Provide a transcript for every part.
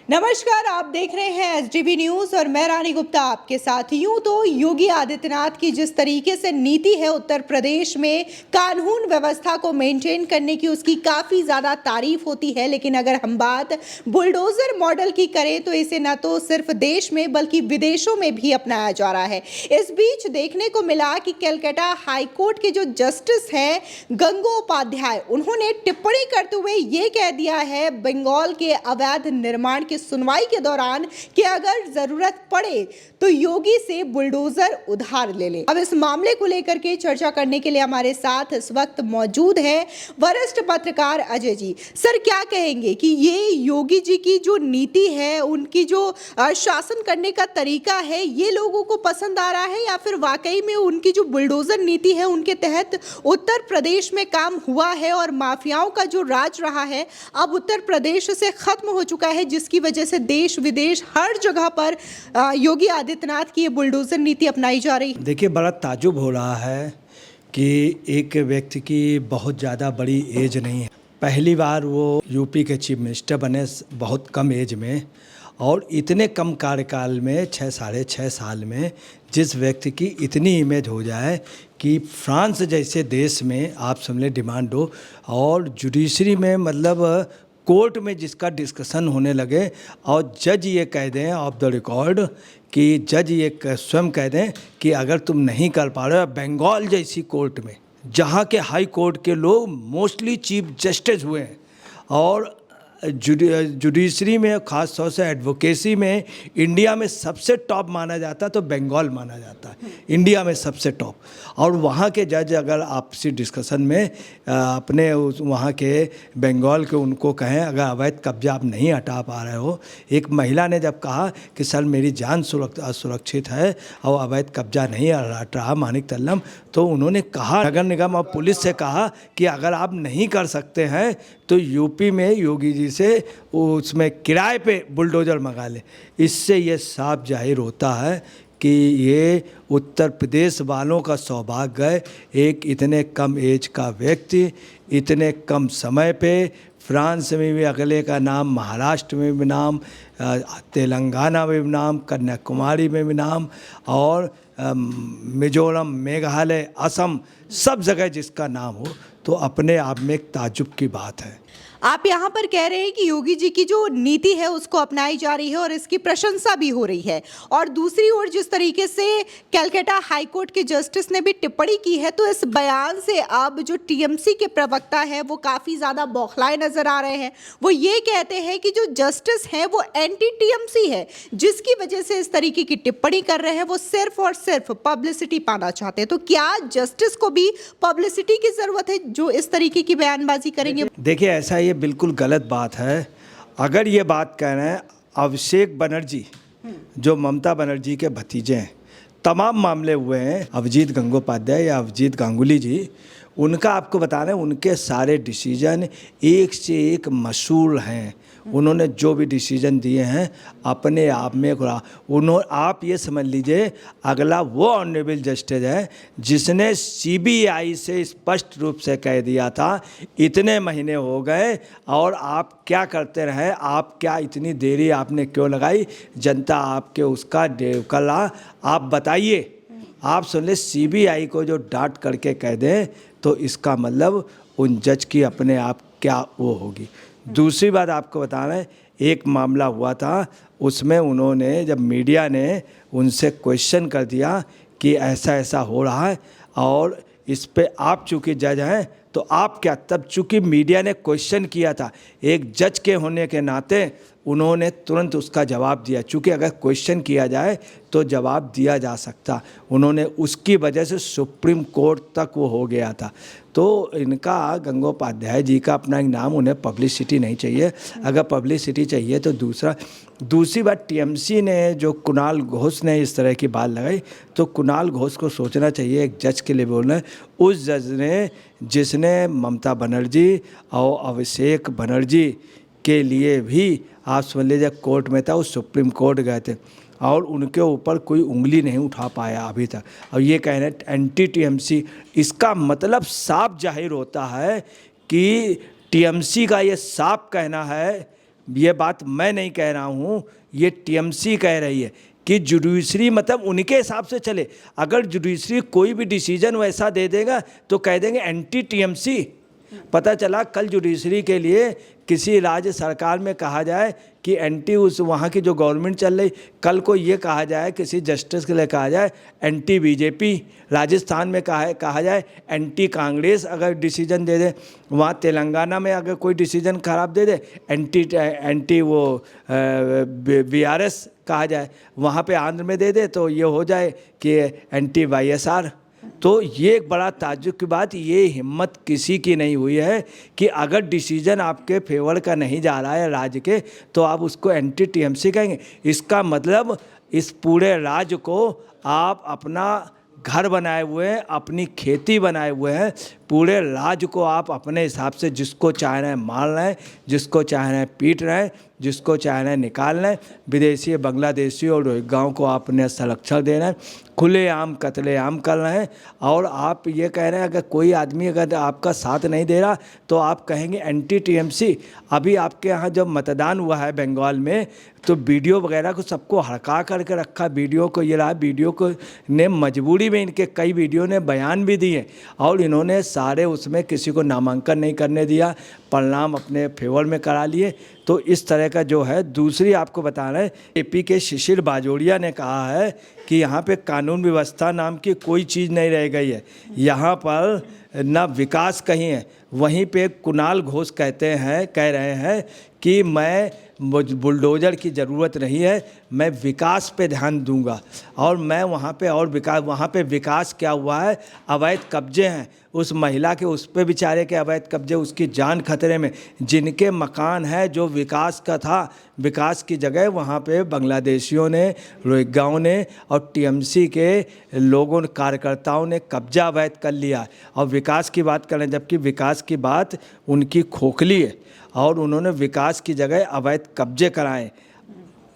नमस्कार, आप देख रहे हैं एसडीवी न्यूज और मैं रानी गुप्ता आपके साथ। यूं तो योगी आदित्यनाथ की जिस तरीके से नीति है उत्तर प्रदेश में कानून व्यवस्था को मेंटेन करने की, उसकी काफी ज्यादा तारीफ होती है। लेकिन अगर हम बात बुलडोजर मॉडल की करें तो इसे न तो सिर्फ देश में बल्कि विदेशों में भी अपनाया जा रहा है। इस बीच देखने को मिला कि कलकत्ता हाईकोर्ट के जो जस्टिस हैं गंगोपाध्याय, उन्होंने टिप्पणी करते हुए ये कह दिया है बंगाल के अवैध निर्माण की सुनवाई के दौरान कि अगर जरूरत पड़े तो योगी से बुलडोजर उधार ले ले। अब इस मामले को लेकर के चर्चा करने के लिए हमारे साथ इस वक्त मौजूद है वरिष्ठ पत्रकार अजय जी। सर, क्या कहेंगे कि ये योगी जी की जो नीति है, उनकी जो शासन करने का तरीका है, ये लोगों को पसंद आ रहा है या फिर वाकई में उनकी जो बुलडोजर नीति है उनके तहत उत्तर प्रदेश में काम हुआ है और माफियाओं का जो राज रहा है अब उत्तर प्रदेश से खत्म हो चुका है, जिसकी वजह से देश विदेश हर जगह पर योगी आदित्यनाथ की ये बुलडोजर नीति अपनाई जा रही है। देखिए, बड़ा ताज्जुब हो रहा है कि एक व्यक्ति की बहुत ज़्यादा बड़ी एज नहीं है। पहली बार वो यूपी के चीफ मिनिस्टर बने बहुत कम एज में, और इतने कम कार्यकाल में 6 साल में जिस व्यक्ति की इतनी इमेज हो जाए कि फ्रांस जैसे देश में आप समझ डिमांड हो, और जुडिशरी में मतलब कोर्ट में जिसका डिस्कशन होने लगे और जज ये कह दें ऑफ द रिकॉर्ड कि जज ये स्वयं कह दें कि अगर तुम नहीं कर पा रहे हो, बंगाल जैसी कोर्ट में जहाँ के हाई कोर्ट के लोग मोस्टली चीफ जस्टिस हुए हैं और जुडिशरी में ख़ास तौर से एडवोकेसी में इंडिया में सबसे टॉप माना जाता है, तो बंगाल माना जाता है इंडिया में सबसे टॉप। और वहाँ के जज अगर आपसी डिस्कशन में अपने वहाँ के बंगाल के उनको कहें अगर अवैध कब्जा आप नहीं हटा पा रहे हो, एक महिला ने जब कहा कि सर मेरी जान असुरक्षित है और अवैध कब्जा नहीं हट रहा मानिक तल्लम, तो उन्होंने कहा नगर निगम और पुलिस से कहा कि अगर आप नहीं कर सकते हैं तो यूपी में योगी जी से उसमें किराए पे बुलडोजर मंगा ले। इससे ये साफ जाहिर होता है कि ये उत्तर प्रदेश वालों का सौभाग्य है, एक इतने कम एज का व्यक्ति इतने कम समय पे फ्रांस में भी अगले का नाम, महाराष्ट्र में भी नाम, तेलंगाना में भी नाम, कन्याकुमारी में भी नाम, और मिजोरम, मेघालय, असम, सब जगह जिसका नाम हो, तो अपने आप में एक ताज्जुब की बात है। आप यहाँ पर कह रहे हैं कि योगी जी की जो नीति है उसको अपनाई जा रही है और इसकी प्रशंसा भी हो रही है, और दूसरी ओर जिस तरीके से कलकत्ता हाईकोर्ट के जस्टिस ने भी टिप्पणी की है, तो इस बयान से अब जो टीएमसी के प्रवक्ता है वो काफ़ी ज़्यादा बौखलाए नजर आ रहे हैं। वो ये कहते हैं कि जो जस्टिस है वो एंटी टीएमसी है, जिसकी वजह से इस तरीके की टिप्पणी कर रहे हैं। वो सिर्फ और सिर्फ पब्लिसिटी पाना चाहते हैं। तो क्या जस्टिस को भी पब्लिसिटी की ज़रूरत है जो इस तरीके की बयानबाजी करेंगे? देखिए, ऐसा ये बिल्कुल गलत बात है। अगर ये बात कह रहे हैं अभिषेक बनर्जी जो ममता बनर्जी के भतीजे हैं, तमाम मामले हुए हैं, अभिजीत गंगोपाध्याय या अभिजीत गांगुली जी, उनका आपको बता रहे हैं उनके सारे डिसीजन एक से एक मशहूर हैं। उन्होंने जो भी डिसीजन दिए हैं अपने आप में आप ये समझ लीजिए अगला वो ऑनरेबल जस्टिस है जिसने सीबीआई से स्पष्ट रूप से कह दिया था इतने महीने हो गए और आप क्या करते रहे, आप क्या इतनी देरी आपने क्यों लगाई, जनता आपके उसका डेवकला आप बताइए। आप सुन ले, सीबीआई को जो डांट करके कह दें तो इसका मतलब उन जज की अपने आप क्या वो होगी। दूसरी बात आपको बता रहे हैं, एक मामला हुआ था उसमें उन्होंने जब मीडिया ने उनसे क्वेश्चन कर दिया कि ऐसा ऐसा हो रहा है और इस पे आप चूँकि जज हैं तो आप क्या, तब चूँकि मीडिया ने क्वेश्चन किया था एक जज के होने के नाते उन्होंने तुरंत उसका जवाब दिया। चूँकि अगर क्वेश्चन किया जाए तो जवाब दिया जा सकता, उन्होंने उसकी वजह से सुप्रीम कोर्ट तक वो हो गया था। तो इनका गंगोपाध्याय जी का अपना एक नाम, उन्हें पब्लिसिटी नहीं चाहिए। अगर पब्लिसिटी चाहिए तो दूसरी बात टीएमसी ने जो कुणाल घोष ने इस तरह की बात लगाई, तो कुणाल घोष को सोचना चाहिए एक जज के लिए बोलना, उस जज ने जिसने ममता बनर्जी और अभिषेक बनर्जी के लिए भी आप समझ लीजिए कोर्ट में था, वो सुप्रीम कोर्ट गए थे और उनके ऊपर कोई उंगली नहीं उठा पाया अभी तक। और ये कह रहे हैं एंटी टीएमसी, इसका मतलब साफ जाहिर होता है कि टीएमसी का ये साफ कहना है ये बात मैं नहीं कह रहा हूँ, ये टीएमसी कह रही है कि जुडिशरी मतलब उनके हिसाब से चले। अगर जुडिशरी कोई भी डिसीजन वैसा दे देगा तो कह देंगे एंटी टीएमसी। पता चला कल जुडिशरी के लिए किसी राज्य सरकार में कहा जाए कि एंटी उस वहाँ की जो गवर्नमेंट चल रही, कल को ये कहा जाए किसी जस्टिस के लिए कहा जाए एंटी बीजेपी, राजस्थान में कहा जाए एंटी कांग्रेस अगर डिसीजन दे दे, वहाँ तेलंगाना में अगर कोई डिसीजन खराब दे दे एंटी वो बीआरएस कहा जाए, वहाँ पे आंध्र में दे दे तो ये हो जाए कि एंटी वाईएसआर। तो ये एक बड़ा ताज्जुब की बात, ये हिम्मत किसी की नहीं हुई है कि अगर डिसीजन आपके फेवर का नहीं जा रहा है राज्य के तो आप उसको एंटी टीएमसी कहेंगे। इसका मतलब इस पूरे राज्य को आप अपना घर बनाए हुए हैं, अपनी खेती बनाए हुए हैं, पूरे राज्य को आप अपने हिसाब से जिसको चाह रहे हैं मार रहे हैं, जिसको चाह रहे हैं पीट रहे हैं, जिसको चाह रहे हैं निकाल रहे हैं। विदेशी, बांग्लादेशी और रोहिंग्याओं को आपने संरक्षण दे रहे हैं, खुलेआम कत्लेआम कर रहे हैं। और आप ये कह रहे हैं अगर कोई आदमी अगर आपका साथ नहीं दे रहा तो आप कहेंगे एंटी टीएमसी। अभी आपके यहाँ जब मतदान हुआ है बंगाल में तो वीडियो वगैरह को सबको हड़का करके रखा, वीडियो को ये रहा, वीडियो को ने मजबूरी में इनके कई वीडियो ने बयान भी दिए और इन्होंने सारे उसमें किसी को नामांकन नहीं करने दिया, परिणाम अपने फेवर में करा लिए। तो इस तरह का जो है। दूसरी आपको बता रहे हैं एपी के शिशिर बाजोरिया ने कहा है कि यहाँ पे कानून व्यवस्था नाम की कोई चीज़ नहीं रह गई है, यहाँ पर ना विकास कहीं है। वहीं पे कुणाल घोष कह रहे हैं कि मैं बुलडोज़र की ज़रूरत नहीं है, मैं विकास पे ध्यान दूंगा। और मैं वहाँ पे विकास क्या हुआ है, अवैध कब्जे हैं उस महिला के, उस पे बेचारे के अवैध कब्जे, उसकी जान खतरे में। जिनके मकान है जो विकास का था, विकास की जगह वहाँ पे बांग्लादेशियों ने, रोहिंग्याओं ने और टीएमसी के लोगों ने, कार्यकर्ताओं ने कब्जा अवैध कर लिया। और विकास की बात करें, जबकि विकास की बात उनकी खोखली है और उन्होंने विकास की जगह अवैध कब्जे कराए।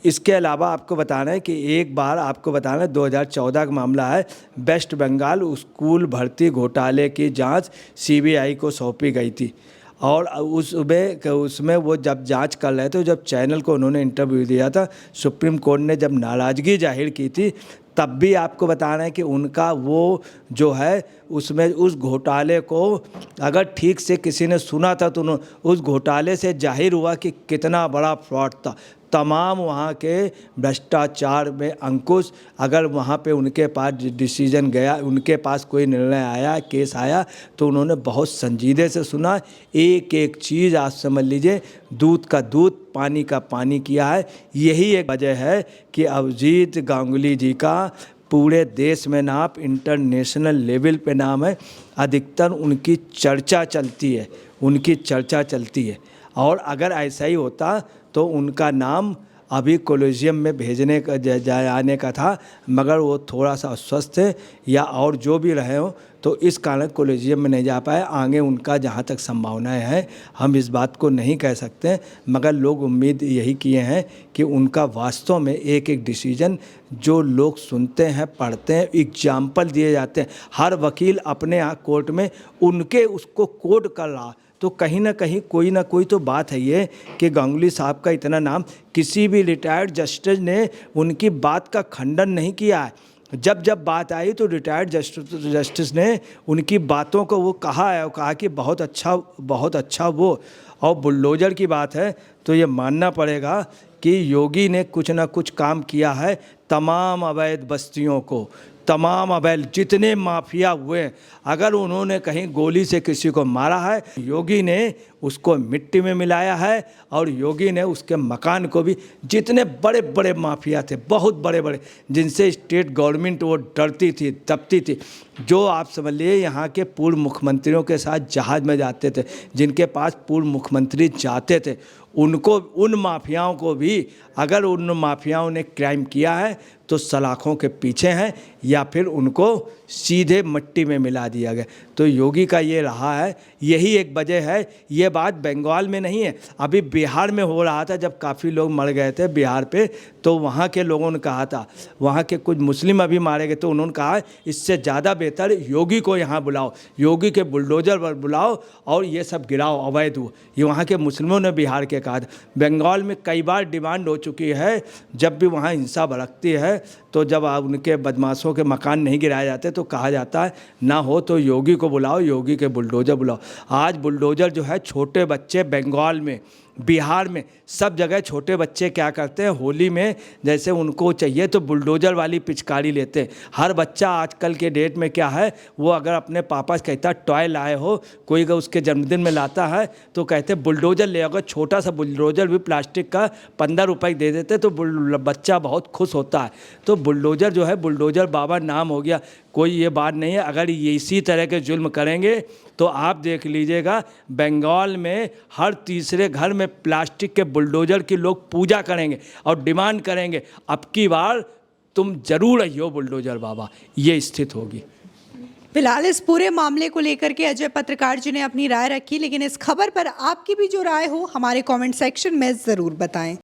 इसके अलावा आपको बताना है कि एक बार आपको बताना है 2014 का मामला है, वेस्ट बंगाल स्कूल भर्ती घोटाले की जांच सीबीआई को सौंपी गई थी। और उसमें वो जब जांच कर रहे थे, जब चैनल को उन्होंने इंटरव्यू दिया था, सुप्रीम कोर्ट ने जब नाराज़गी जाहिर की थी, तब भी आपको बताना है कि उनका वो जो है उसमें उस घोटाले को अगर ठीक से किसी ने सुना था तो उस घोटाले से जाहिर हुआ कि कितना बड़ा फ्रॉड था। तमाम वहाँ के भ्रष्टाचार में अंकुश, अगर वहाँ पे उनके पास डिसीजन गया, उनके पास कोई निर्णय आया, केस आया तो उन्होंने बहुत संजीदे से सुना, एक एक चीज़ आप समझ लीजिए, दूध का दूध पानी का पानी किया है। यही एक वजह है कि अभिजीत गांगुली जी का पूरे देश में नाम, इंटरनेशनल लेवल पे नाम है, अधिकतर उनकी चर्चा चलती है। और अगर ऐसा ही होता तो उनका नाम अभी कॉलेजियम में भेजने का जाने का था, मगर वो थोड़ा सा अस्वस्थ है या और जो भी रहे हो, तो इस कारण कॉलेजियम में नहीं जा पाए। आगे उनका जहाँ तक संभावनाएं हैं हम इस बात को नहीं कह सकते, मगर लोग उम्मीद यही किए हैं कि उनका वास्तव में एक एक डिसीजन जो लोग सुनते हैं, पढ़ते हैं, एग्जाम्पल दिए जाते हैं, हर वकील अपने यहाँ कोर्ट में उनके उसको कोट कर रहा, तो कहीं ना कहीं कोई ना कोई तो बात है ये कि गांगुली साहब का इतना नाम, किसी भी रिटायर्ड जस्टिस ने उनकी बात का खंडन नहीं किया है। जब बात आई तो रिटायर्ड जस्टिस ने उनकी बातों को वो कहा है, कहा कि बहुत अच्छा वो। और बुलडोज़र की बात है तो ये मानना पड़ेगा कि योगी ने कुछ ना कुछ काम किया है तमाम अवैध बस्तियों को, तमाम अवैध जितने माफिया हुए, अगर उन्होंने कहीं गोली से किसी को मारा है, योगी ने उसको मिट्टी में मिलाया है। और योगी ने उसके मकान को भी, जितने बड़े बड़े माफिया थे, बहुत बड़े बड़े, जिनसे स्टेट गवर्नमेंट वो डरती थी, दबती थी, जो आप समझ लिए यहाँ के पूर्व मुख्यमंत्रियों के साथ जहाज़ में जाते थे, जिनके पास पूर्व मुख्यमंत्री जाते थे, उनको, उन माफियाओं को भी, अगर उन माफियाओं ने क्राइम किया है तो सलाखों के पीछे हैं या फिर उनको सीधे मिट्टी में मिला दिया गया। तो योगी का ये रहा है, यही एक वजह है। ये बात बंगाल में नहीं है, अभी बिहार में हो रहा था जब काफ़ी लोग मर गए थे बिहार पे, तो वहाँ के लोगों ने कहा था, वहाँ के कुछ मुस्लिम अभी मारे गए, तो उन्होंने कहा इससे ज़्यादा बेहतर योगी को यहाँ बुलाओ, योगी के बुलडोजर पर बुलाओ और ये सब गिराओ अवैध हो। ये वहाँ के मुस्लिमों ने बिहार के कहा था। बंगाल में कई बार डिमांड हो चुकी है, जब भी वहाँ हिंसा भड़कती है तो जब उनके बदमाशों के मकान नहीं गिराए जाते तो कहा जाता है ना हो तो योगी को बुलाओ, योगी के बुलडोजर बुलाओ। आज बुलडोजर जो है, छोटे बच्चे बंगाल में, बिहार में, सब जगह छोटे बच्चे क्या करते हैं, होली में जैसे उनको चाहिए तो बुलडोजर वाली पिचकारी लेते हैं। हर बच्चा आजकल के डेट में क्या है, वो अगर अपने पापा से कहता टॉय लाए हो, कोई अगर उसके जन्मदिन में लाता है तो कहते बुलडोजर ले, अगर छोटा सा बुलडोजर भी प्लास्टिक का 15 रुपये दे देते तो बच्चा बहुत खुश होता है। तो बुलडोजर जो है, बुलडोजर बाबा नाम हो गया, कोई ये बात नहीं है। अगर ये इसी तरह के जुल्म करेंगे तो आप देख लीजिएगा बंगाल में हर तीसरे घर में प्लास्टिक के बुलडोजर की लोग पूजा करेंगे और डिमांड करेंगे अब की बार तुम जरूर आइयो बुलडोजर बाबा। ये स्थिति होगी। फिलहाल इस पूरे मामले को लेकर के अजय पत्रकार जी ने अपनी राय रखी, लेकिन इस खबर पर आपकी भी जो राय हो हमारे कमेंट सेक्शन में ज़रूर बताएं।